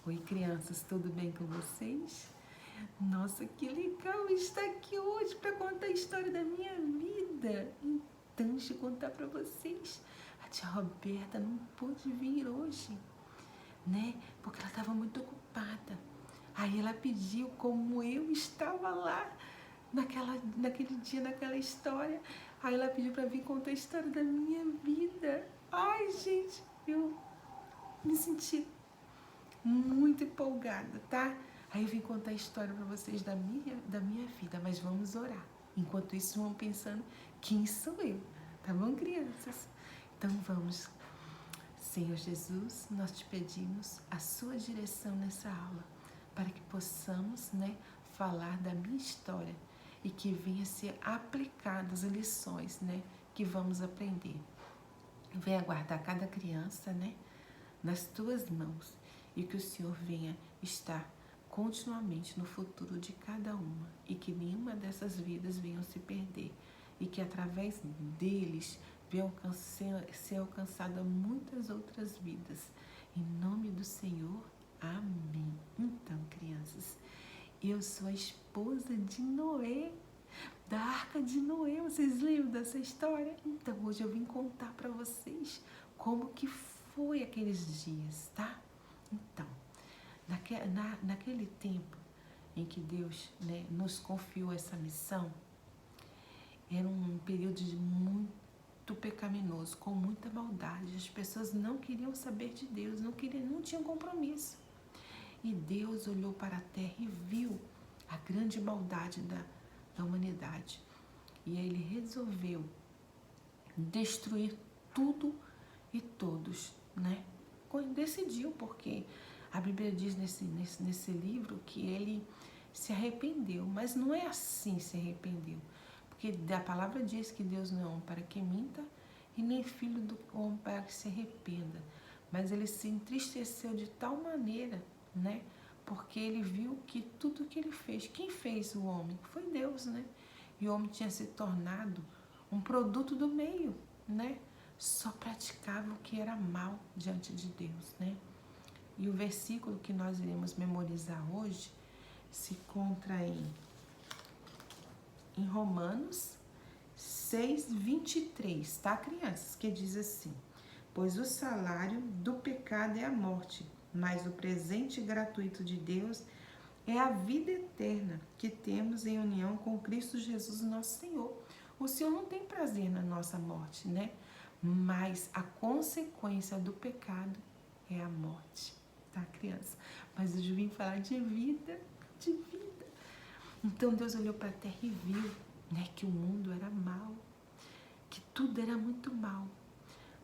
Oi, crianças, tudo bem com vocês? Nossa, que legal estar aqui hoje para contar a história da minha vida. Então, deixa eu contar para vocês. A tia Roberta não pôde vir hoje, né? Porque ela estava muito ocupada. Aí ela pediu, como eu estava lá naquele dia, naquela história. Aí ela pediu para vir contar a história da minha vida. Ai, gente, eu me senti muito empolgada, tá? Aí eu vim contar a história para vocês da minha vida, mas vamos orar. Enquanto isso, vão pensando quem sou eu, tá bom, crianças? Então vamos. Senhor Jesus, nós te pedimos a sua direção nessa aula, para que possamos, falar da minha história e que venha ser aplicadas as lições, que vamos aprender. Venha guardar cada criança, nas tuas mãos, e que o Senhor venha estar continuamente no futuro de cada uma, e que nenhuma dessas vidas venham se perder, e que através deles venham ser alcançadas muitas outras vidas. Em nome do Senhor, amém. Então, crianças, eu sou a esposa de Noé, da Arca de Noé. Vocês lembram dessa história? Então, hoje eu vim contar para vocês como que foi aqueles dias, tá? Então, naquele tempo em que Deus, nos confiou essa missão, era um período muito pecaminoso, com muita maldade. As pessoas não queriam saber de Deus, não tinham compromisso. E Deus olhou para a terra e viu a grande maldade da humanidade. E aí ele resolveu destruir tudo e todos, Decidiu, porque a Bíblia diz nesse livro que ele se arrependeu, mas não é assim se arrependeu, porque a palavra diz que Deus não é homem para que minta e nem filho do homem para que se arrependa, mas ele se entristeceu de tal maneira, porque ele viu que tudo que ele fez, quem fez o homem? Foi Deus, E o homem tinha se tornado um produto do meio, Só praticava o que era mal diante de Deus, E o versículo que nós iremos memorizar hoje se encontra em Romanos 6:23, tá, crianças? Que diz assim: pois o salário do pecado é a morte, mas o presente gratuito de Deus é a vida eterna que temos em união com Cristo Jesus, nosso Senhor. O Senhor não tem prazer na nossa morte, Mas a consequência do pecado é a morte, tá, criança? Mas eu vim falar de vida, de vida. Então Deus olhou para a terra e viu, que o mundo era mau, que tudo era muito mal.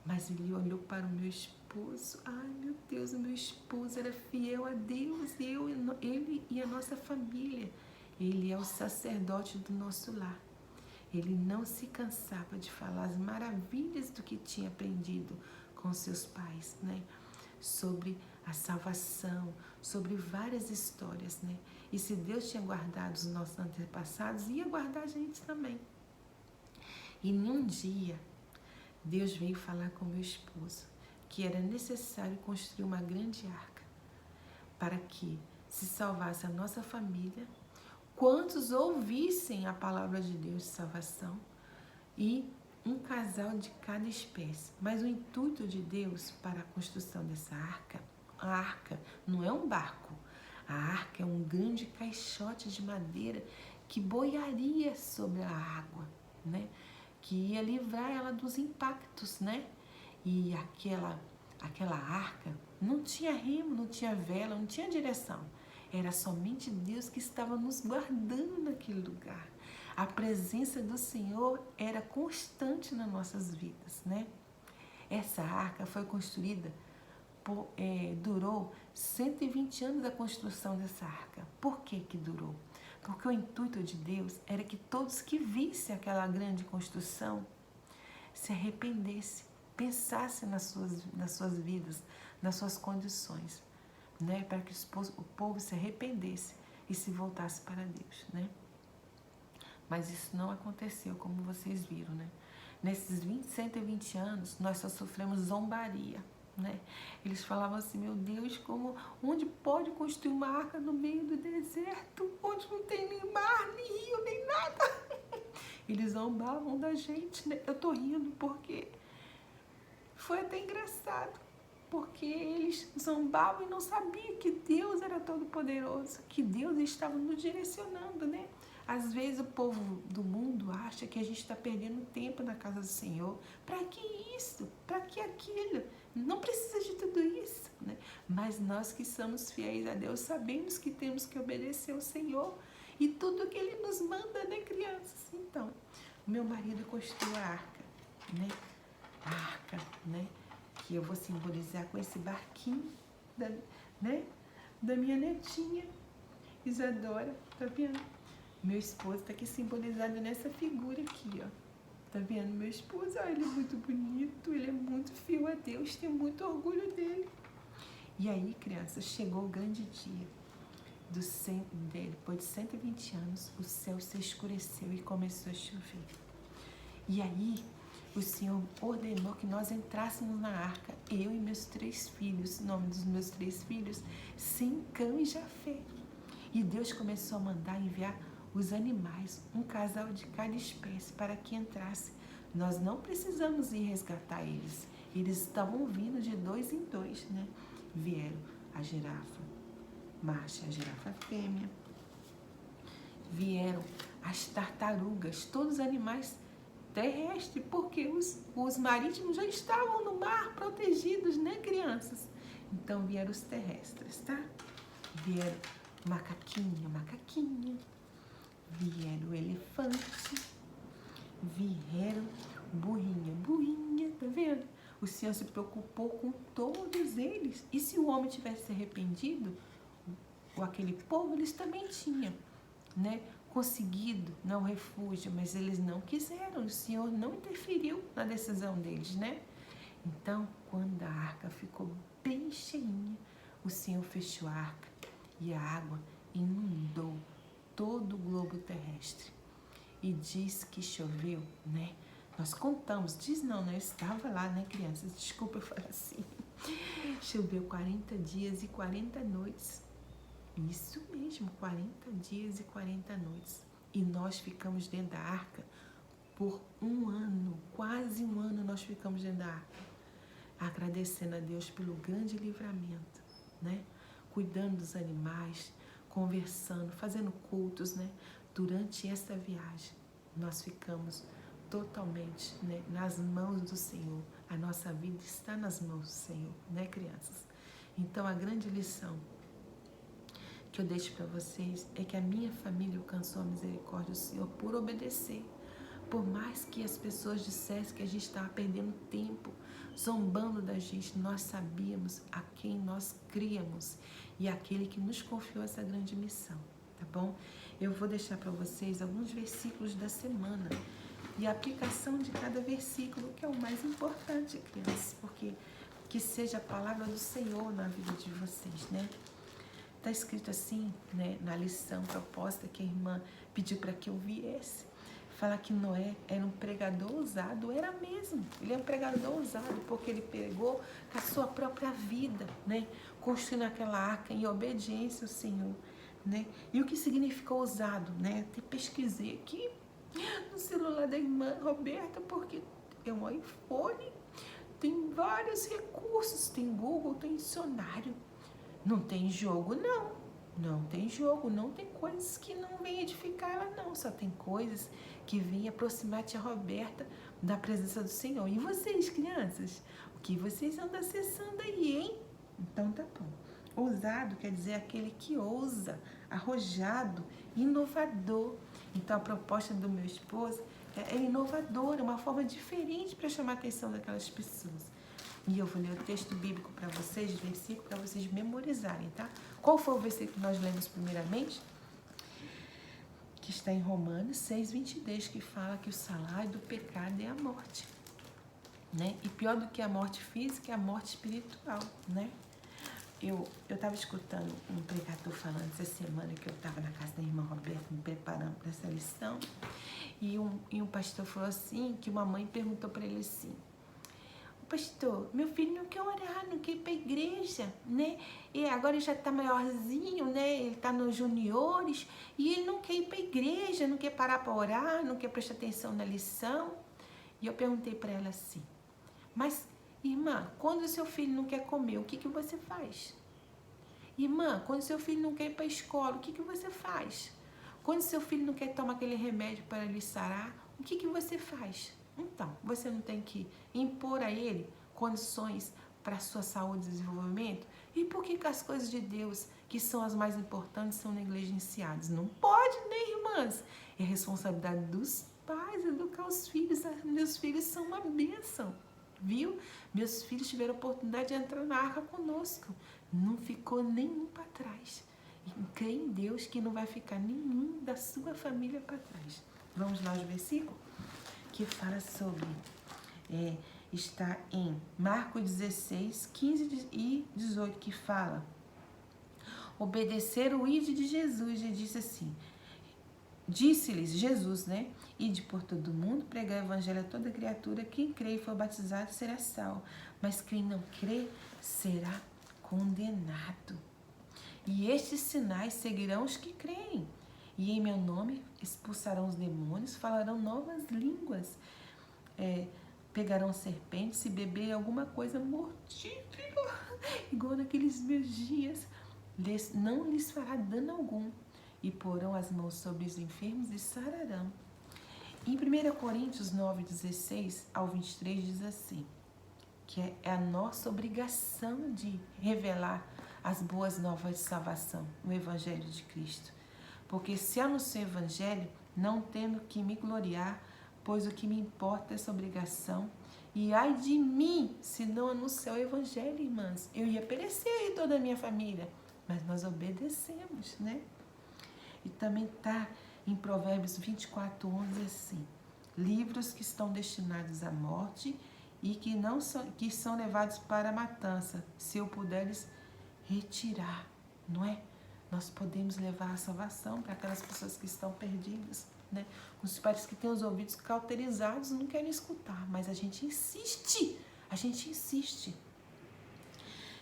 Mas ele olhou para o meu esposo. Ai, meu Deus, o meu esposo era fiel a Deus, ele e a nossa família. Ele é o sacerdote do nosso lar. Ele não se cansava de falar as maravilhas do que tinha aprendido com seus pais, Sobre a salvação, sobre várias histórias, E se Deus tinha guardado os nossos antepassados, ia guardar a gente também. E num dia, Deus veio falar com meu esposo que era necessário construir uma grande arca para que se salvasse a nossa família, quantos ouvissem a palavra de Deus de salvação, e um casal de cada espécie. Mas o intuito de Deus para a construção dessa arca, a arca não é um barco, a arca é um grande caixote de madeira que boiaria sobre a água, que ia livrar ela dos impactos, E aquela arca não tinha remo, não tinha vela, não tinha direção. Era somente Deus que estava nos guardando naquele lugar. A presença do Senhor era constante nas nossas vidas, Essa arca foi construída, durou 120 anos a construção dessa arca. Por que durou? Porque o intuito de Deus era que todos que vissem aquela grande construção se arrependessem, pensassem nas suas vidas, nas suas condições, Para que o povo se arrependesse e se voltasse para Deus, Mas isso não aconteceu, como vocês viram, Nesses 120 anos, nós só sofremos zombaria, né? Eles falavam assim, meu Deus, onde pode construir uma arca no meio do deserto, onde não tem nem mar, nem rio, nem nada? Eles zombavam da gente, né? Eu tô rindo porque foi até engraçado, porque eles zombavam e não sabiam que Deus era todo poderoso, que Deus estava nos direcionando, né? Às vezes o povo do mundo acha que a gente está perdendo tempo na casa do Senhor. Para que isso? Para que aquilo? Não precisa de tudo isso, né? Mas nós que somos fiéis a Deus sabemos que temos que obedecer ao Senhor e tudo que Ele nos manda, né, crianças? Então, meu marido construiu a arca, né? A arca, né? Que eu vou simbolizar com esse barquinho, né? Da minha netinha, Isadora, tá vendo? Meu esposo está aqui simbolizado nessa figura aqui, ó. Tá vendo? Meu esposo, ó, ele é muito bonito, ele é muito fiel a Deus, tenho muito orgulho dele. E aí, crianças, chegou o grande dia. Depois de 120 anos, o céu se escureceu e começou a chover. E aí, o Senhor ordenou que nós entrássemos na arca, eu e meus 3 filhos, o nome dos meus 3 filhos, Sem, Cã e Jafé. E Deus começou a mandar enviar os animais, um casal de cada espécie, para que entrasse. Nós não precisamos ir resgatar eles. Eles estavam vindo de 2 em 2, né? Vieram a girafa macho, a girafa fêmea. Vieram as tartarugas, todos os animais terrestres, porque os marítimos já estavam no mar protegidos, né, crianças? Então vieram os terrestres, tá? Vieram macaquinha. Vieram elefante, vieram burrinha, tá vendo? O Senhor se preocupou com todos eles. E se o homem tivesse se arrependido, ou aquele povo, eles também tinham, né, conseguido não refúgio, mas eles não quiseram. O Senhor não interferiu na decisão deles, né? Então, quando a arca ficou bem cheinha, o Senhor fechou a arca e a água inundou todo o globo terrestre. E diz que choveu, né? Nós contamos, diz não, né? Eu estava lá, né, crianças? Desculpa eu falar assim. Choveu 40 dias e 40 noites. Isso mesmo, 40 dias e 40 noites. E nós ficamos dentro da arca por 1 ano, quase 1 ano nós ficamos dentro da arca. Agradecendo a Deus pelo grande livramento, né? Cuidando dos animais, conversando, fazendo cultos, né? Durante esta viagem, nós ficamos totalmente, né, nas mãos do Senhor. A nossa vida está nas mãos do Senhor, né, crianças? Então, a grande lição que eu deixo para vocês é que a minha família alcançou a misericórdia do Senhor por obedecer. Por mais que as pessoas dissessem que a gente estava perdendo tempo, zombando da gente, nós sabíamos a quem nós críamos e aquele que nos confiou essa grande missão, tá bom? Eu vou deixar para vocês alguns versículos da semana e a aplicação de cada versículo, que é o mais importante, crianças, porque que seja a palavra do Senhor na vida de vocês, né? Está escrito assim, né, na lição proposta que a irmã pediu para que eu viesse. Fala que Noé era um pregador ousado, era mesmo. Ele é um pregador ousado, porque ele pegou com a sua própria vida, né, construindo aquela arca em obediência ao Senhor, né? E o que significa ousado, né? Eu pesquisei aqui no celular da irmã Roberta, porque é um iPhone, tem vários recursos, tem Google, tem dicionário. Não tem jogo, não. Não tem jogo, não tem coisas que não vêm edificar ela, não. Só tem coisas que vêm aproximar a tia Roberta da presença do Senhor. E vocês, crianças? O que vocês andam acessando aí, hein? Então tá bom. Ousado quer dizer aquele que ousa, arrojado, inovador. Então a proposta do meu esposo é inovadora, uma forma diferente para chamar a atenção daquelas pessoas. E eu vou ler o texto bíblico para vocês, versículo, para vocês memorizarem, tá? Qual foi o versículo que nós lemos primeiramente? Que está em Romanos 6:22, que fala que o salário do pecado é a morte, né? E pior do que a morte física é a morte espiritual, né? Eu estava escutando um pregador falando essa semana que eu estava na casa da irmã Roberta me preparando para essa lição, e um pastor falou assim, que uma mãe perguntou para ele assim: pastor, meu filho não quer orar, não quer ir para a igreja, né? E agora ele já está maiorzinho, né? Ele está nos juniores e ele não quer ir para a igreja, não quer parar para orar, não quer prestar atenção na lição. E eu perguntei para ela assim, mas irmã, quando o seu filho não quer comer, o que você faz? Irmã, quando seu filho não quer ir para a escola, o que você faz? Quando seu filho não quer tomar aquele remédio para lhe sarar, o que você faz? Então, você não tem que impor a ele condições para a sua saúde e desenvolvimento? E por que as coisas de Deus, que são as mais importantes, são negligenciadas? Não pode, né, irmãs? É responsabilidade dos pais educar os filhos. Meus filhos são uma bênção, viu? Meus filhos tiveram a oportunidade de entrar na arca conosco. Não ficou nenhum para trás. E crê em Deus que não vai ficar nenhum da sua família para trás. Vamos lá aos versículos? Que fala sobre, está em Marcos 16, 15 e 18, que fala, obedecer o ide de Jesus, e disse assim, disse-lhes Jesus, né? Ide por todo mundo, pregar o evangelho a toda criatura, quem crê e for batizado será salvo, mas quem não crê será condenado. E estes sinais seguirão os que creem. E em meu nome expulsarão os demônios, falarão novas línguas, pegarão serpentes, se beber alguma coisa mortífera, igual naqueles meus dias, não lhes fará dano algum. E porão as mãos sobre os enfermos e sararão. Em 1 Coríntios 9, 16 ao 23 diz assim, que é a nossa obrigação de revelar as boas novas de salvação, o Evangelho de Cristo. Porque se anuncio o Evangelho, não tendo que me gloriar, pois o que me importa é essa obrigação. E ai de mim, se não anunciar o Evangelho, irmãs, eu ia perecer aí toda a minha família. Mas nós obedecemos, né? E também está em Provérbios 24, 11 assim, livros que estão destinados à morte e que são levados para a matança, se eu puderes retirar, não é? Nós podemos levar a salvação para aquelas pessoas que estão perdidas, né? Os pais que têm os ouvidos cauterizados não querem escutar, mas a gente insiste,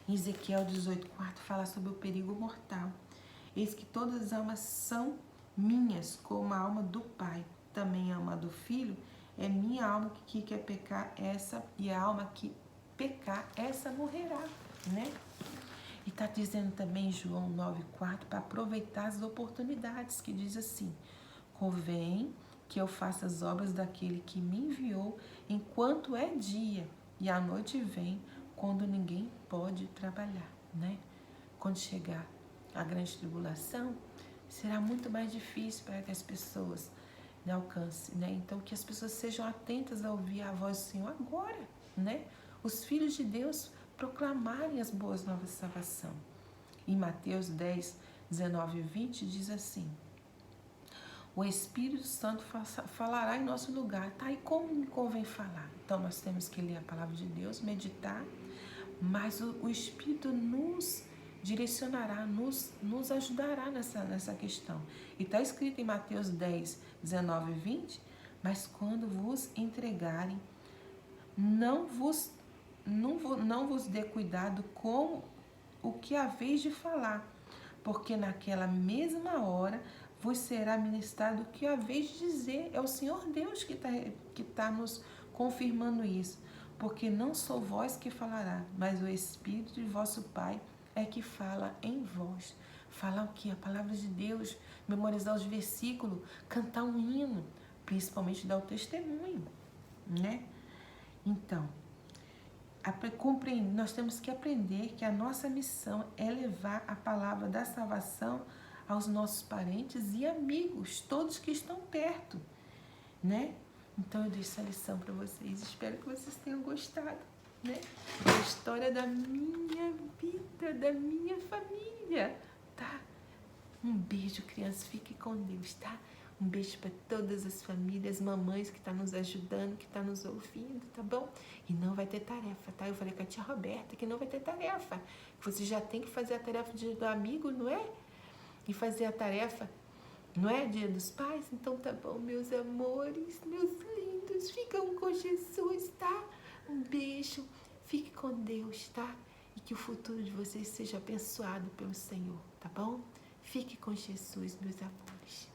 Em Ezequiel 18:4 fala sobre o perigo mortal. Eis que todas as almas são minhas, como a alma do Pai, também a alma do Filho, é minha alma que quer pecar essa, e a alma que pecar, essa morrerá, né? E está dizendo também em João 9,4 para aproveitar as oportunidades, que diz assim, convém que eu faça as obras daquele que me enviou enquanto é dia, e a noite vem quando ninguém pode trabalhar, né? Quando chegar a grande tribulação, será muito mais difícil para que as pessoas alcancem, né? Então, que as pessoas sejam atentas a ouvir a voz do Senhor agora, né? Os filhos de Deus proclamarem as boas novas de salvação. Em Mateus 10, 19 e 20 diz assim, o Espírito Santo falará em nosso lugar, tá? E como me convém falar? Então nós temos que ler a palavra de Deus, meditar, mas o Espírito nos direcionará, nos ajudará nessa questão. E está escrito em Mateus 10, 19 e 20, mas quando vos entregarem, não vos dê cuidado com o que haveis de falar, porque naquela mesma hora vos será ministrado o que haveis de dizer. É o Senhor Deus que tá nos confirmando isso, porque não sou vós que falará, mas o Espírito de vosso Pai é que fala em vós. Falar o que? A palavra de Deus, memorizar os versículos, cantar um hino, principalmente dar o testemunho, né? Então, nós temos que aprender que a nossa missão é levar a palavra da salvação aos nossos parentes e amigos, todos que estão perto, né? Então eu deixo essa lição para vocês, espero que vocês tenham gostado, né? Da história da minha vida, da minha família, tá? Um beijo, crianças, fique com Deus, tá? Um beijo para todas as famílias, mamães que estão nos ajudando, que estão nos ouvindo, tá bom? E não vai ter tarefa, tá? Eu falei com a tia Roberta que não vai ter tarefa. Você já tem que fazer a tarefa do amigo, não é? E fazer a tarefa, não é? Dia dos Pais? Então tá bom, meus amores, meus lindos, ficam com Jesus, tá? Um beijo, fique com Deus, tá? E que o futuro de vocês seja abençoado pelo Senhor, tá bom? Fique com Jesus, meus amores.